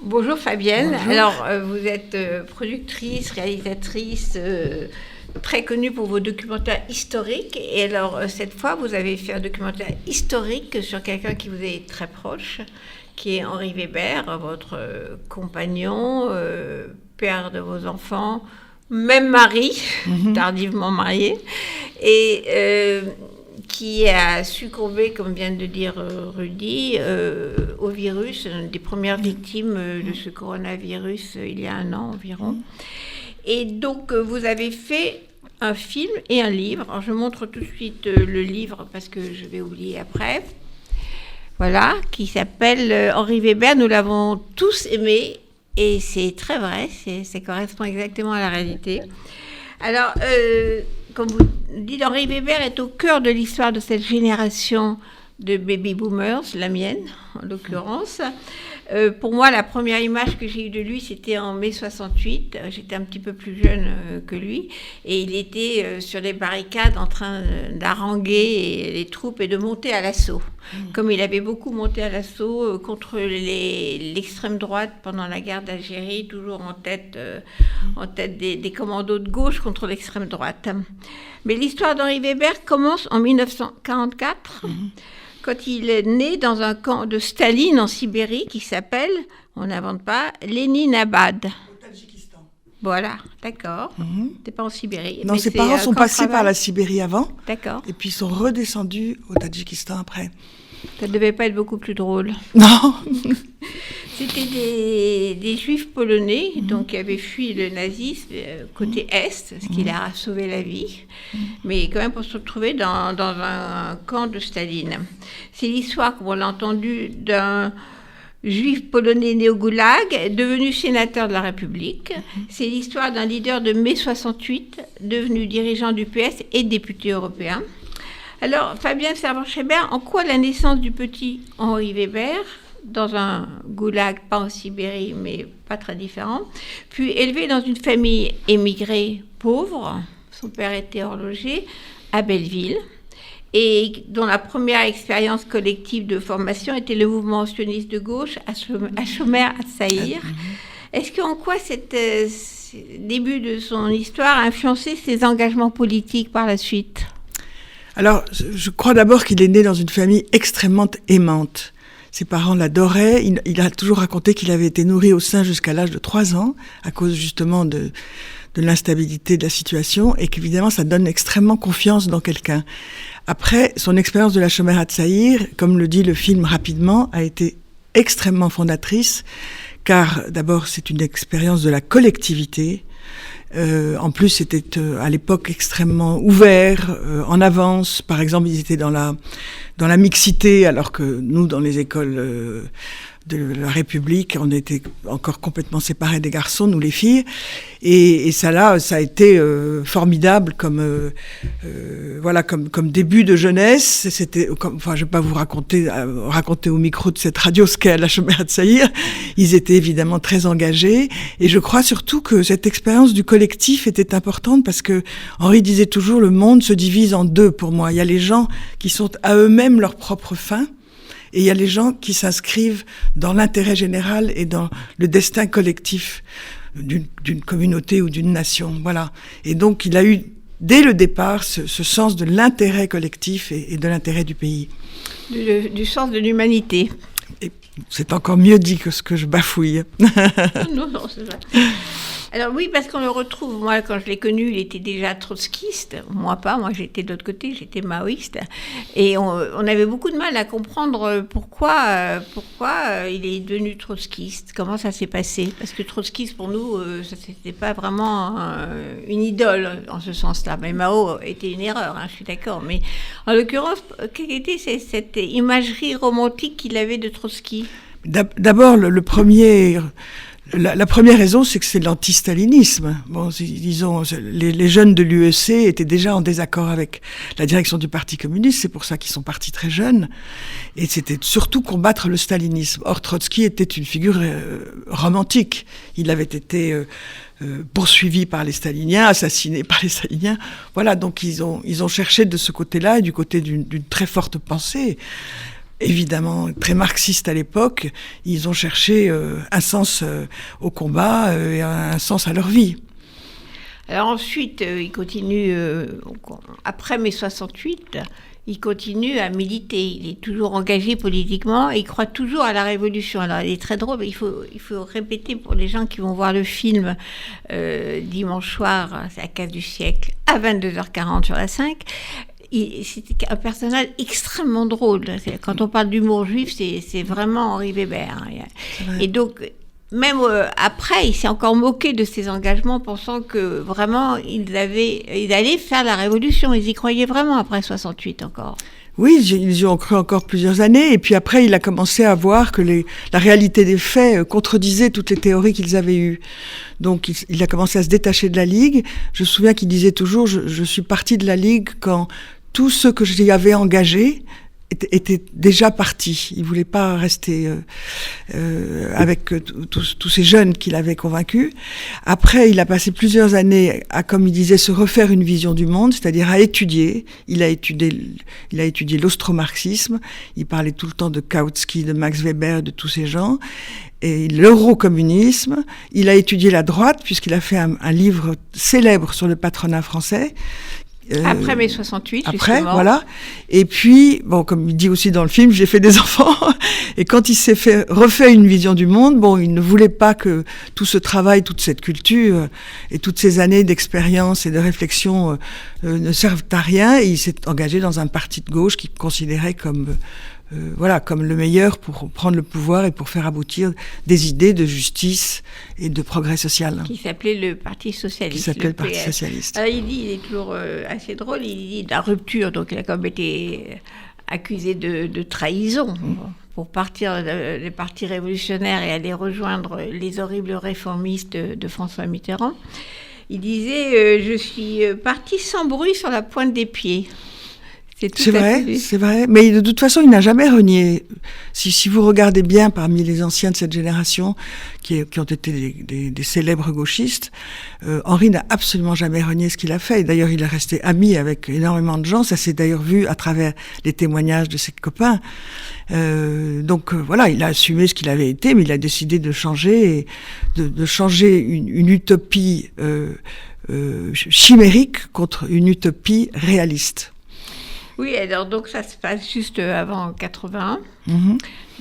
Bonjour Fabienne. Bonjour. Alors, vous êtes productrice, réalisatrice, très connue pour vos documentaires historiques. Et alors, cette fois, vous avez fait un documentaire historique sur quelqu'un qui vous est très proche, qui est Henri Weber, votre compagnon, père de vos enfants, même mari, tardivement marié. Et qui a succombé, comme vient de dire Rudy, au virus, une des premières victimes de ce coronavirus il y a 1 an environ. Et donc, vous avez fait un film et un livre. Alors, je montre tout de suite le livre parce que je vais oublier après. Voilà, qui s'appelle Henri Weber. Nous l'avons tous aimé et c'est très vrai, ça correspond exactement à la réalité. Alors, comme vous dites, Henri Weber est au cœur de l'histoire de cette génération de baby boomers, la mienne en l'occurrence. Pour moi, la première image que j'ai eue de lui, c'était en mai 68. J'étais un petit peu plus jeune que lui. Et il était sur les barricades en train d'haranguer les troupes et de monter à l'assaut. Comme il avait beaucoup monté à l'assaut contre l'extrême droite pendant la guerre d'Algérie, toujours en tête des commandos de gauche contre l'extrême droite. Mais l'histoire d'Henri Weber commence en 1944. Quand il est né dans un camp de Staline en Sibérie qui s'appelle, on n'invente pas, Leninabad. Au Tadjikistan. Voilà, d'accord. T'es pas en Sibérie. Non, mais ses c'est parents sont passés travail. par la Sibérie avant. D'accord. Et puis ils sont redescendus au Tadjikistan après. Ça ne devait pas être beaucoup plus drôle. Non. C'était des juifs polonais, donc qui avaient fui le nazisme côté Est, ce qui leur a sauvé la vie, mais quand même pour se retrouver dans un camp de Staline. C'est l'histoire, comme on l'a entendu, d'un juif polonais né au Goulag, devenu sénateur de la République. C'est l'histoire d'un leader de mai 68, devenu dirigeant du PS et député européen. Alors, Fabien Servan-Schreiber, en quoi la naissance du petit Henri Weber, dans un goulag, pas en Sibérie, mais pas très différent, puis élevé dans une famille émigrée pauvre, son père était horloger, à Belleville, et dont la première expérience collective de formation était le mouvement sioniste de gauche à Shomer HaTzaïr. Est-ce qu'en quoi ce début de son histoire a influencé ses engagements politiques par la suite ? Alors, je crois d'abord qu'il est né dans une famille extrêmement aimante. Ses parents l'adoraient. Il a toujours raconté qu'il avait été nourri au sein jusqu'à l'âge de 3 ans, à cause justement de l'instabilité de la situation, et qu'évidemment, ça donne extrêmement confiance dans quelqu'un. Après, son expérience de la Shomer HaTzaïr, comme le dit le film rapidement, a été extrêmement fondatrice, car d'abord, c'est une expérience de la collectivité. En plus, c'était à l'époque extrêmement ouvert, en avance. Par exemple, ils étaient dans la mixité, alors que nous, dans les écoles de la République, on était encore complètement séparés des garçons, nous les filles. Et ça a été formidable comme début de jeunesse. C'était, je vais pas vous raconter au micro de cette radio ce qu'est la Shomer HaTzaïr. Ils étaient évidemment très engagés. Et je crois surtout que cette expérience du collectif était importante parce que Henri disait toujours, le monde se divise en deux pour moi. Il y a les gens qui sont à eux-mêmes leur propre fin. Et il y a les gens qui s'inscrivent dans l'intérêt général et dans le destin collectif d'une communauté ou d'une nation. Voilà. Et donc, il a eu, dès le départ, ce sens de l'intérêt collectif et de l'intérêt du pays. Du sens de l'humanité. Et c'est encore mieux dit que ce que je bafouille. Non, c'est vrai. Alors oui, parce qu'on le retrouve, moi quand je l'ai connu, il était déjà trotskiste, moi pas, moi j'étais de l'autre côté, j'étais maoïste, et on avait beaucoup de mal à comprendre pourquoi il est devenu trotskiste, comment ça s'est passé, parce que trotskiste pour nous, ça c'était pas vraiment une idole en ce sens-là, mais Mao était une erreur, je suis d'accord, mais en l'occurrence, quelle était cette imagerie romantique qu'il avait de Trotsky ? D'abord, la première raison, c'est que c'est l'anti-stalinisme. Bon, disons, les jeunes de l'UEC étaient déjà en désaccord avec la direction du Parti communiste, c'est pour ça qu'ils sont partis très jeunes. Et c'était surtout combattre le stalinisme. Or, Trotsky était une figure romantique. Il avait été poursuivi par les staliniens, assassiné par les staliniens. Voilà, donc ils ont cherché de ce côté-là, et du côté d'une très forte pensée. évidemment très marxistes à l'époque, ils ont cherché un sens au combat et un sens à leur vie. Alors ensuite, il continue, après mai 68, il continue à militer. Il est toujours engagé politiquement et il croit toujours à la révolution. Alors, il est très drôle, mais il faut répéter pour les gens qui vont voir le film dimanche soir, c'est la case du siècle, à 22h40 sur la 5. C'était un personnage extrêmement drôle. Quand on parle d'humour juif, c'est vraiment Henri Weber. Et donc, même après, il s'est encore moqué de ses engagements, pensant que vraiment, ils allaient faire la révolution. Ils y croyaient vraiment après 68 encore. Oui, ils y ont cru encore plusieurs années. Et puis après, il a commencé à voir que la réalité des faits contredisait toutes les théories qu'ils avaient eues. Donc, il a commencé à se détacher de la Ligue. Je me souviens qu'il disait toujours, je suis parti de la Ligue quand tous ceux que j'y avais engagés était déjà parti. Il voulait pas rester avec tous ces jeunes qu'il avait convaincus. Après, il a passé plusieurs années à, comme il disait, se refaire une vision du monde, c'est-à-dire à étudier. Il a étudié l'austromarxisme. Il parlait tout le temps de Kautsky, de Max Weber, de tous ces gens. Et l'eurocommunisme. Il a étudié la droite, puisqu'il a fait un livre célèbre sur le patronat français. Après mai 68, après, justement. Voilà. Et puis, bon, comme il dit aussi dans le film, j'ai fait des enfants. Et quand il s'est refait une vision du monde, bon, il ne voulait pas que tout ce travail, toute cette culture et toutes ces années d'expérience et de réflexion ne servent à rien. Et il s'est engagé dans un parti de gauche qu'il considérait comme le meilleur pour prendre le pouvoir et pour faire aboutir des idées de justice et de progrès social. Qui s'appelait le Parti Socialiste. Qui s'appelait le Parti Socialiste. Alors il est toujours assez drôle, il dit de la rupture, donc il a quand même été accusé de trahison pour partir du Parti révolutionnaire et aller rejoindre les horribles réformistes de François Mitterrand. Il disait je suis parti sans bruit sur la pointe des pieds. C'est vrai. Mais de toute façon, il n'a jamais renié. Si vous regardez bien parmi les anciens de cette génération, qui ont été des célèbres gauchistes, Henri n'a absolument jamais renié ce qu'il a fait. Et d'ailleurs, il est resté ami avec énormément de gens. Ça s'est d'ailleurs vu à travers les témoignages de ses copains. Donc voilà, il a assumé ce qu'il avait été, mais il a décidé de changer, de changer une utopie chimérique contre une utopie réaliste. Oui, alors donc ça se passe juste avant 81.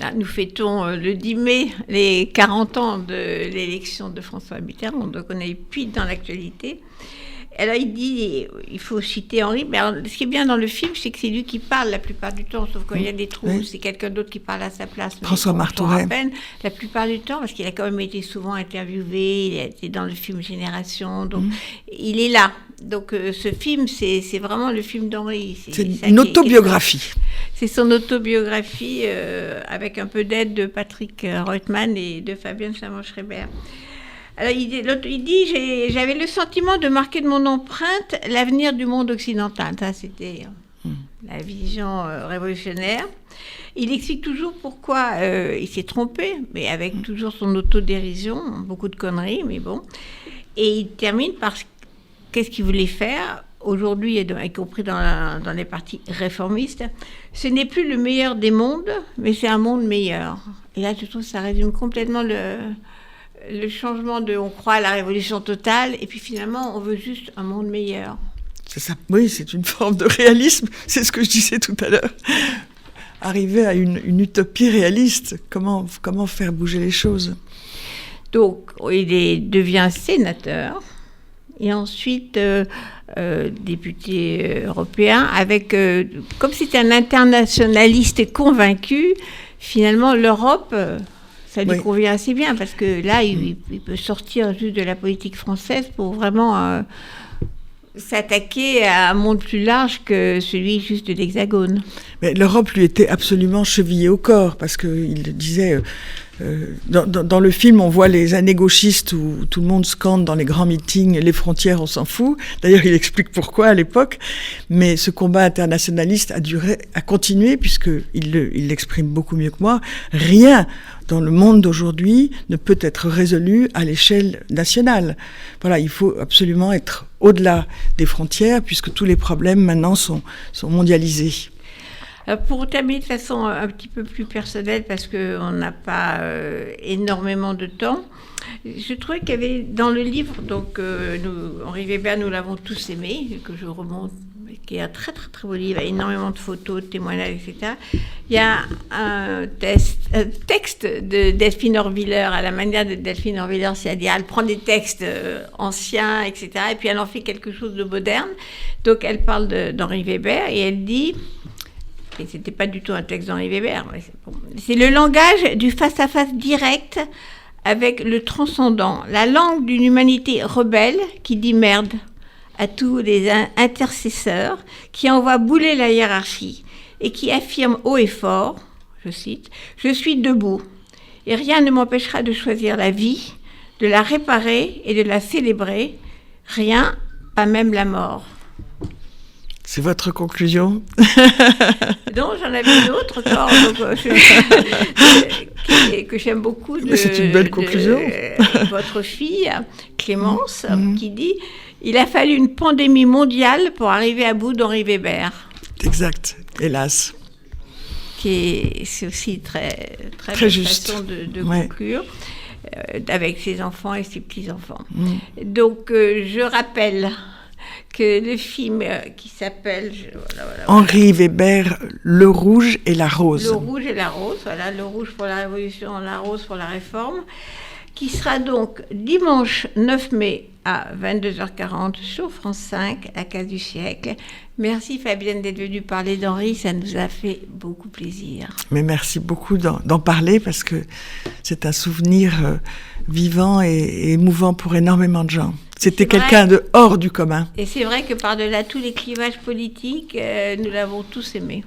Là, nous fêtons le 10 mai les 40 ans de l'élection de François Mitterrand, donc on est pile dans l'actualité. Alors il dit, il faut citer Henri, mais alors, ce qui est bien dans le film, c'est que c'est lui qui parle la plupart du temps, sauf quand il y a des trous, c'est quelqu'un d'autre qui parle à sa place. François Martouret. La plupart du temps, parce qu'il a quand même été souvent interviewé, il a été dans le film Génération, donc il est là. Donc ce film, c'est vraiment le film d'Henri. C'est une autobiographie. C'est son autobiographie avec un peu d'aide de Patrick Reutemann et de Fabienne Samon-Schreiber. Alors il dit, j'avais le sentiment de marquer de mon empreinte l'avenir du monde occidental. Ça, c'était la vision révolutionnaire. Il explique toujours pourquoi il s'est trompé, mais avec toujours son autodérision, beaucoup de conneries, mais bon. Et il termine par qu'est-ce qu'il voulait faire aujourd'hui, y compris dans les partis réformistes. Ce n'est plus le meilleur des mondes, mais c'est un monde meilleur. Et là, je trouve que ça résume complètement le changement de... On croit à la révolution totale, et puis finalement, on veut juste un monde meilleur. C'est ça. Oui, c'est une forme de réalisme. C'est ce que je disais tout à l'heure. Arriver à une utopie réaliste. Comment faire bouger les choses. Donc, il devient sénateur. Et ensuite, député européen, avec, comme c'était un internationaliste convaincu, finalement, l'Europe, ça lui convient assez bien, parce que là, il peut sortir juste de la politique française pour vraiment s'attaquer à un monde plus large que celui juste de l'Hexagone. Mais l'Europe lui était absolument chevillée au corps, parce qu'il disait... dans le film, on voit les années gauchistes où tout le monde scande dans les grands meetings, les frontières, on s'en fout. D'ailleurs, il explique pourquoi à l'époque. Mais ce combat internationaliste a continué, puisqu'il l'exprime beaucoup mieux que moi. Rien dans le monde d'aujourd'hui ne peut être résolu à l'échelle nationale. Voilà, il faut absolument être au-delà des frontières, puisque tous les problèmes maintenant sont mondialisés. Alors pour terminer de façon un petit peu plus personnelle, parce qu'on n'a pas énormément de temps, je trouvais qu'il y avait dans le livre, donc Henri Weber, nous l'avons tous aimé, que je remonte, qui est un très très très beau livre, avec énormément de photos, de témoignages, etc. Il y a un texte de Delphine Orviller, à la manière de Delphine Orviller, c'est-à-dire elle prend des textes anciens, etc., et puis elle en fait quelque chose de moderne. Donc elle parle d'Henri Weber, et elle dit, et c'était pas du tout un texte d'Henri Weber, mais c'est le langage du face-à-face direct avec le transcendant, la langue d'une humanité rebelle qui dit merde à tous les intercesseurs, qui envoient bouler la hiérarchie et qui affirment haut et fort, je cite, « Je suis debout et rien ne m'empêchera de choisir la vie, de la réparer et de la célébrer, rien, pas même la mort. » C'est votre conclusion? Non, j'en avais une autre encore, donc, que j'aime beaucoup. C'est une belle conclusion. Votre fille, Clémence, qui dit « Il a fallu une pandémie mondiale pour arriver à bout d'Henri Weber. » Exact, hélas. C'est aussi très juste façon de conclure, avec ses enfants et ses petits-enfants. Donc, je rappelle que le film qui s'appelle... Henri Weber, Le Rouge et la Rose. Le Rouge et la Rose, voilà, le rouge pour la Révolution, la rose pour la Réforme, qui sera donc dimanche 9 mai à 22h40 sur France 5, la case du siècle. Merci Fabienne d'être venue parler d'Henri, ça nous a fait beaucoup plaisir. Mais merci beaucoup d'en parler parce que c'est un souvenir vivant et émouvant pour énormément de gens. C'était quelqu'un de hors du commun. Et c'est vrai que par-delà tous les clivages politiques, nous l'avons tous aimé.